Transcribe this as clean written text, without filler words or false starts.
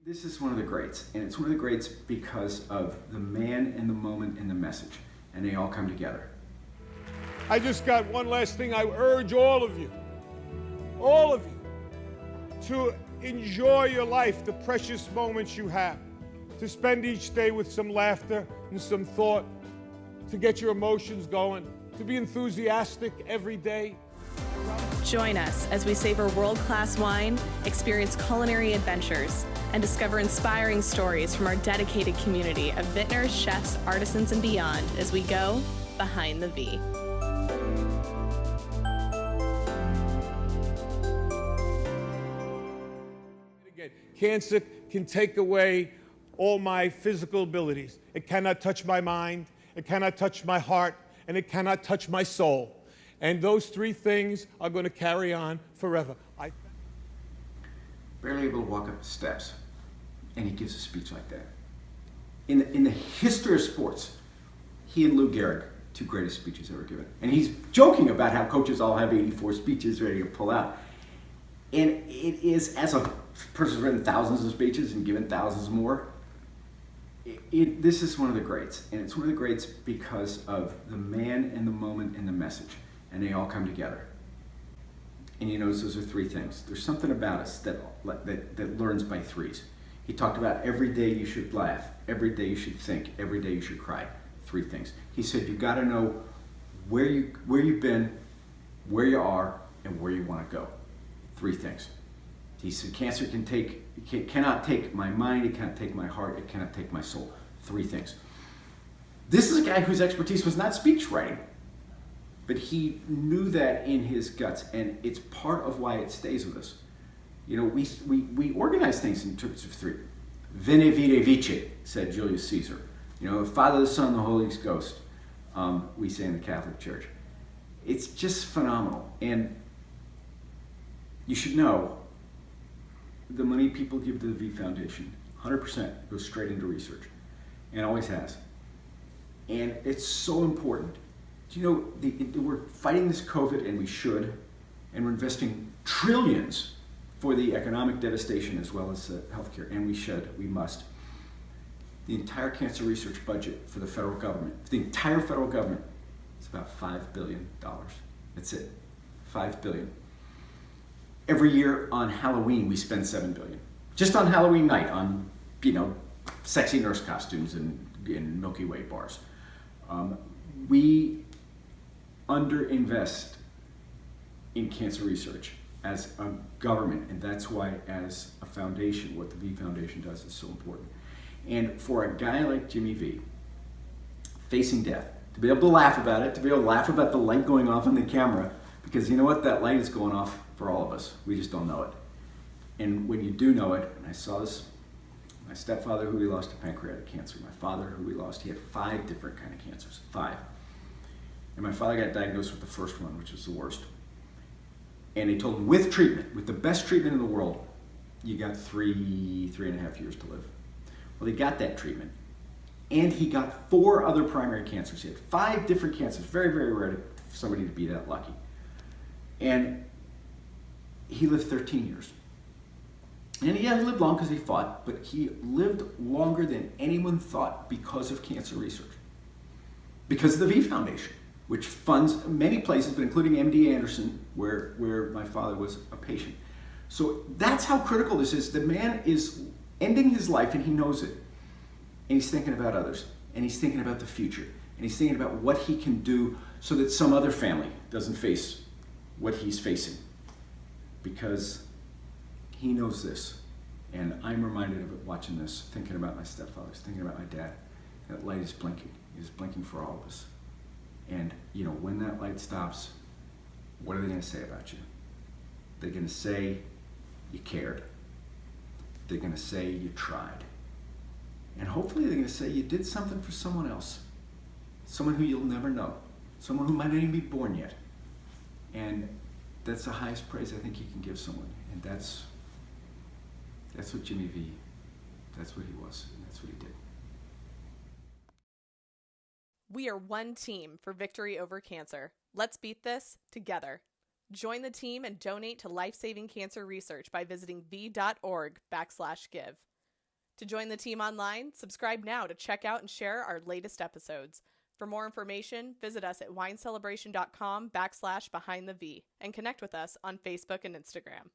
This is one of the greats, and it's one of the greats because of the man and the moment and the message, and they all come together. I just got one last thing. I urge all of you, to enjoy your life, the precious moments you have, to spend each day with some laughter and some thought, to get your emotions going, to be enthusiastic every day. Join us as we savor world-class wine, experience culinary adventures, and discover inspiring stories from our dedicated community of vintners, chefs, artisans, and beyond as we go behind the V. Again, cancer can take away all my physical abilities. It cannot touch my mind, it cannot touch my heart, and it cannot touch my soul. And those three things are going to carry on forever. Barely able to walk up the steps, and he gives a speech like that. In the history of sports, he and Lou Gehrig, two greatest speeches ever given. And he's joking about how coaches all have 84 speeches ready to pull out. And it is, as a person who's written thousands of speeches and given thousands more, this is one of the greats. And it's one of the greats because of the man and the moment and the message. And they all come together. And you notice those are three things. There's something about us that learns by threes. He talked about every day you should laugh, every day you should think, every day you should cry. Three things. He said you got to know where you've been, where you are, and where you want to go. Three things. He said cancer cannot take my mind, it cannot take my heart, it cannot take my soul. Three things. This is a guy whose expertise was not speech writing. But he knew that in his guts, and it's part of why it stays with us. You know, we organize things in terms of three. Veni, vidi, vici, said Julius Caesar. You know, the Father, the Son, the Holy Ghost, we say in the Catholic Church. It's just phenomenal. And you should know, the money people give to the V Foundation, 100% goes straight into research, and always has. And it's so important. Do you know, we're fighting this COVID, and we should, and we're investing trillions for the economic devastation as well as healthcare, and we must. The entire cancer research budget for the federal government, the entire federal government, is about $5 billion. That's it, $5 billion. Every year on Halloween, we spend $7 billion. Just on Halloween night, on, sexy nurse costumes and Milky Way bars. We underinvest in cancer research as a government, and that's why, as a foundation, what the V Foundation does is so important. And for a guy like Jimmy V, facing death, to be able to laugh about it, to be able to laugh about the light going off on the camera, because you know what, that light is going off for all of us. We just don't know it. And when you do know it, and I saw this, my stepfather, who we lost to pancreatic cancer, my father, who we lost, he had 5 different kind of cancers, 5. And my father got diagnosed with the first one, which was the worst. And they told him, with treatment, with the best treatment in the world, you got 3.5 years to live. Well, he got that treatment. And he got 4 other primary cancers. He had 5 different cancers. Very, very rare for somebody to be that lucky. And he lived 13 years. And yeah, he lived long because he fought, but he lived longer than anyone thought because of cancer research. Because of the V Foundation, which funds many places, but including MD Anderson, where my father was a patient. So that's how critical this is. The man is ending his life, and he knows it. And he's thinking about others, and he's thinking about the future, and he's thinking about what he can do so that some other family doesn't face what he's facing. Because he knows this. And I'm reminded of it watching this, thinking about my stepfather, thinking about my dad. That light is blinking. It is blinking for all of us. And, when that light stops, what are they going to say about you? They're going to say you cared. They're going to say you tried. And hopefully they're going to say you did something for someone else. Someone who you'll never know. Someone who might not even be born yet. And that's the highest praise I think you can give someone. And that's what Jimmy V, that's what he was, and that's what he did. We are one team for victory over cancer. Let's beat this together. Join the team and donate to life-saving cancer research by visiting v.org/give. To join the team online, subscribe now to check out and share our latest episodes. For more information, visit us at winecelebration.com/behindthev and connect with us on Facebook and Instagram.